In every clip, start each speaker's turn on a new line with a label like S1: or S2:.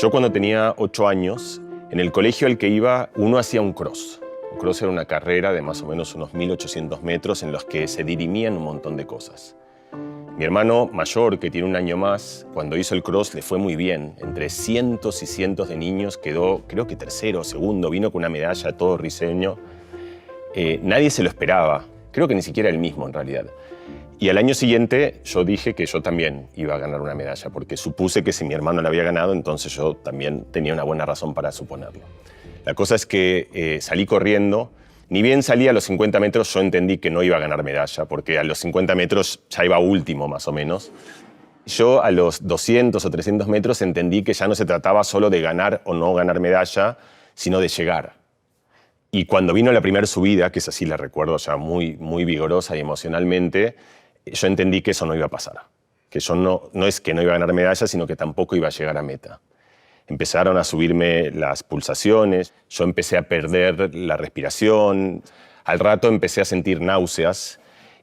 S1: Yo cuando tenía 8 años, en el colegio al que iba, uno hacía un cross. Un cross era una carrera de más o menos unos 1800 metros en los que se dirimían un montón de cosas. Mi hermano mayor, que tiene un año más, cuando hizo el cross le fue muy bien. Entre cientos y cientos de niños quedó, creo que tercero o segundo, vino con una medalla todo risueño. Nadie se lo esperaba, creo que ni siquiera él mismo en realidad. Y al año siguiente yo dije que yo también iba a ganar una medalla, porque supuse que si mi hermano la había ganado, entonces yo también tenía una buena razón para suponerlo. La cosa es que salí corriendo. Ni bien salí a los 50 metros, yo entendí que no iba a ganar medalla, porque a los 50 metros ya iba último, más o menos. Yo a los 200 o 300 metros entendí que ya no se trataba solo de ganar o no ganar medalla, sino de llegar. Y cuando vino la primera subida, que es así, la recuerdo ya muy vigorosa y emocionalmente, yo entendí que eso no iba a pasar. Que yo no es que no iba a ganar medalla, sino que tampoco iba a llegar a meta. Empezaron a subirme las pulsaciones, yo empecé a perder la respiración, al rato empecé a sentir náuseas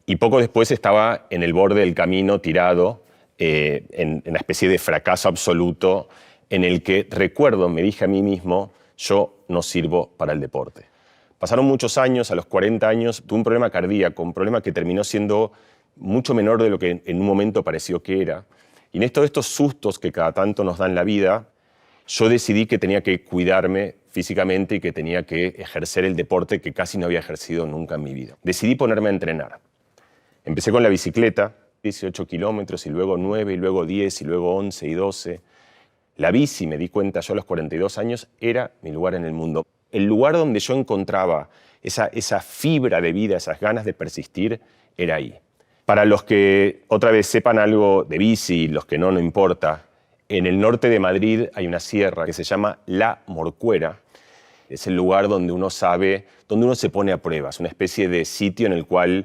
S1: y poco después estaba en el borde del camino tirado, en una especie de fracaso absoluto en el que recuerdo, me dije a mí mismo, yo no sirvo para el deporte. Pasaron muchos años, a los 40 años tuve un problema cardíaco, un problema que terminó siendo mucho menor de lo que en un momento pareció que era. Y en estos sustos que cada tanto nos dan la vida, yo decidí que tenía que cuidarme físicamente y que tenía que ejercer el deporte que casi no había ejercido nunca en mi vida. Decidí ponerme a entrenar. Empecé con la bicicleta, 18 kilómetros, y luego 9, y luego 10, y luego 11 y 12. La bici, me di cuenta yo a los 42 años, era mi lugar en el mundo. El lugar donde yo encontraba esa fibra de vida, esas ganas de persistir, era ahí. Para los que otra vez sepan algo de bici, los que no importa, en el norte de Madrid hay una sierra que se llama La Morcuera. Es el lugar donde uno sabe, donde uno se pone a prueba. Es una especie de sitio en el cual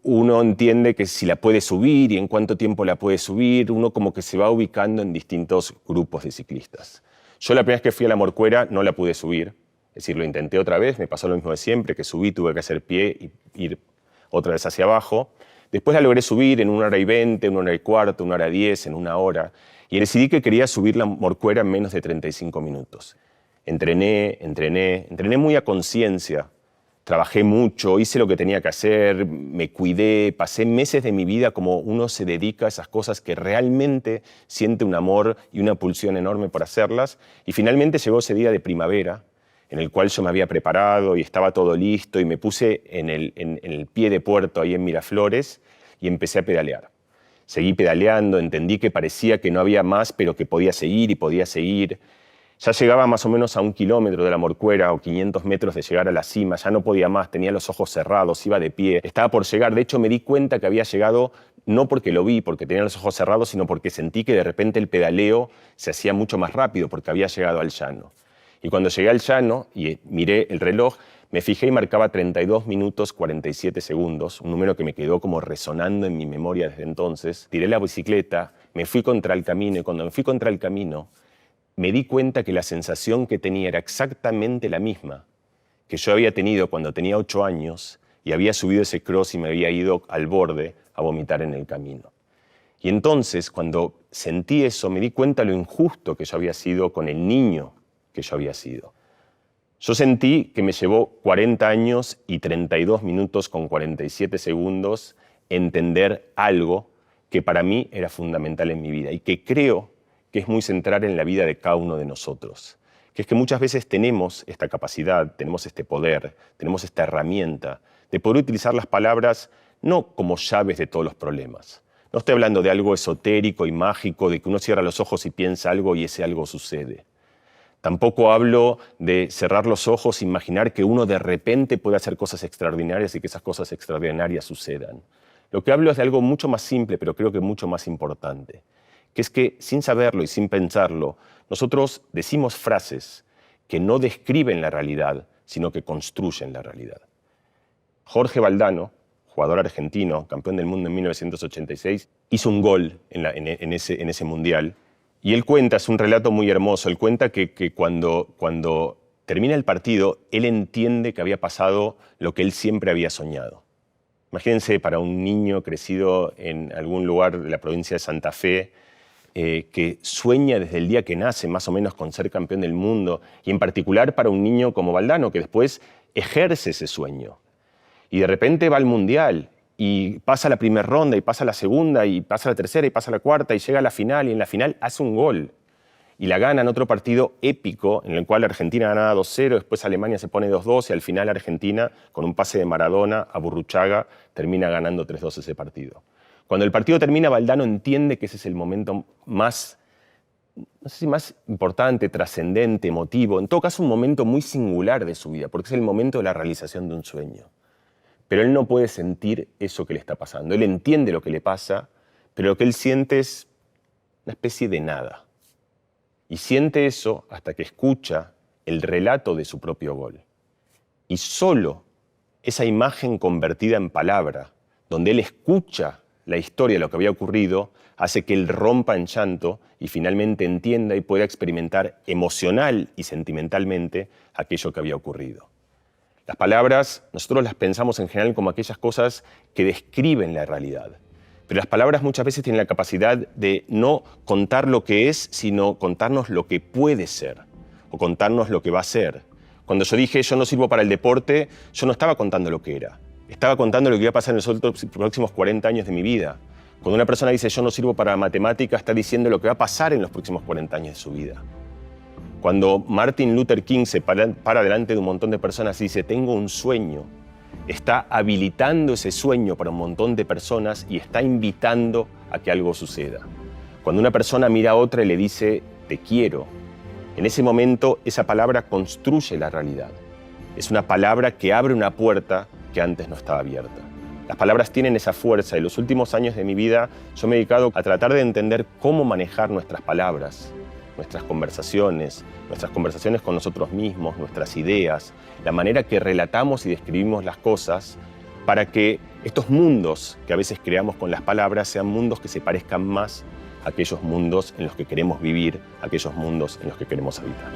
S1: uno entiende que si la puede subir y en cuánto tiempo la puede subir. Uno como que se va ubicando en distintos grupos de ciclistas. Yo la primera vez que fui a La Morcuera no la pude subir. Es decir, lo intenté otra vez, me pasó lo mismo de siempre, que subí, tuve que hacer pie y ir otra vez hacia abajo. Después la logré subir en 1 hora y 20, 1 hora y cuarto, 1 hora y 10, en 1 hora. Y decidí que quería subir La Morcuera en menos de 35 minutos. Entrené muy a conciencia. Trabajé mucho, hice lo que tenía que hacer, me cuidé, pasé meses de mi vida como uno se dedica a esas cosas que realmente siente un amor y una pulsión enorme por hacerlas. Y finalmente llegó ese día de primavera, en el cual yo me había preparado y estaba todo listo y me puse en el pie de puerto ahí en Miraflores y empecé a pedalear. Seguí pedaleando, entendí que parecía que no había más, pero que podía seguir y podía seguir. Ya llegaba más o menos a 1 kilómetro de La Morcuera o 500 metros de llegar a la cima, ya no podía más, tenía los ojos cerrados, iba de pie, estaba por llegar. De hecho, me di cuenta que había llegado no porque lo vi, porque tenía los ojos cerrados, sino porque sentí que de repente el pedaleo se hacía mucho más rápido porque había llegado al llano. Y cuando llegué al llano y miré el reloj, me fijé y marcaba 32 minutos 47 segundos, un número que me quedó como resonando en mi memoria desde entonces. Tiré la bicicleta, me fui contra el camino y cuando me fui contra el camino me di cuenta que la sensación que tenía era exactamente la misma que yo había tenido cuando tenía 8 años y había subido ese cross y me había ido al borde a vomitar en el camino. Y entonces, cuando sentí eso, me di cuenta lo injusto que yo había sido con el niño que yo había sido. Yo sentí que me llevó 40 años y 32 minutos con 47 segundos entender algo que para mí era fundamental en mi vida y que creo que es muy central en la vida de cada uno de nosotros, que es que muchas veces tenemos esta capacidad, tenemos este poder, tenemos esta herramienta de poder utilizar las palabras no como llaves de todos los problemas. No estoy hablando de algo esotérico y mágico, de que uno cierra los ojos y piensa algo y ese algo sucede. Tampoco hablo de cerrar los ojos e imaginar que uno de repente puede hacer cosas extraordinarias y que esas cosas extraordinarias sucedan. Lo que hablo es de algo mucho más simple, pero creo que mucho más importante, que es que sin saberlo y sin pensarlo, nosotros decimos frases que no describen la realidad, sino que construyen la realidad. Jorge Valdano, jugador argentino, campeón del mundo en 1986, hizo un gol en ese mundial. Y él cuenta, es un relato muy hermoso, él cuenta que cuando termina el partido, él entiende que había pasado lo que él siempre había soñado. Imagínense para un niño crecido en algún lugar de la provincia de Santa Fe, que sueña desde el día que nace, más o menos, con ser campeón del mundo, y en particular para un niño como Valdano, que después ejerce ese sueño. Y de repente va al Mundial, y pasa la primera ronda, y pasa la segunda, y pasa la tercera, y pasa la cuarta, y llega a la final, y en la final hace un gol. Y la gana en otro partido épico, en el cual Argentina ganaba 2-0, después Alemania se pone 2-2, y al final Argentina, con un pase de Maradona a Burruchaga, termina ganando 3-2 ese partido. Cuando el partido termina, Valdano entiende que ese es el momento más, no sé si más importante, trascendente, emotivo, en todo caso un momento muy singular de su vida, porque es el momento de la realización de un sueño. Pero él no puede sentir eso que le está pasando. Él entiende lo que le pasa, pero lo que él siente es una especie de nada. Y siente eso hasta que escucha el relato de su propio gol. Y solo esa imagen convertida en palabra, donde él escucha la historia de lo que había ocurrido, hace que él rompa en llanto y finalmente entienda y pueda experimentar emocional y sentimentalmente aquello que había ocurrido. Las palabras, nosotros las pensamos en general como aquellas cosas que describen la realidad. Pero las palabras muchas veces tienen la capacidad de no contar lo que es, sino contarnos lo que puede ser, o contarnos lo que va a ser. Cuando yo dije, yo no sirvo para el deporte, yo no estaba contando lo que era. Estaba contando lo que iba a pasar en los próximos 40 años de mi vida. Cuando una persona dice, yo no sirvo para matemática, está diciendo lo que va a pasar en los próximos 40 años de su vida. Cuando Martin Luther King se para delante de un montón de personas y dice, tengo un sueño, está habilitando ese sueño para un montón de personas y está invitando a que algo suceda. Cuando una persona mira a otra y le dice, te quiero, en ese momento esa palabra construye la realidad. Es una palabra que abre una puerta que antes no estaba abierta. Las palabras tienen esa fuerza y los últimos años de mi vida yo me he dedicado a tratar de entender cómo manejar nuestras palabras, nuestras conversaciones con nosotros mismos, nuestras ideas, la manera que relatamos y describimos las cosas para que estos mundos que a veces creamos con las palabras sean mundos que se parezcan más a aquellos mundos en los que queremos vivir, a aquellos mundos en los que queremos habitar.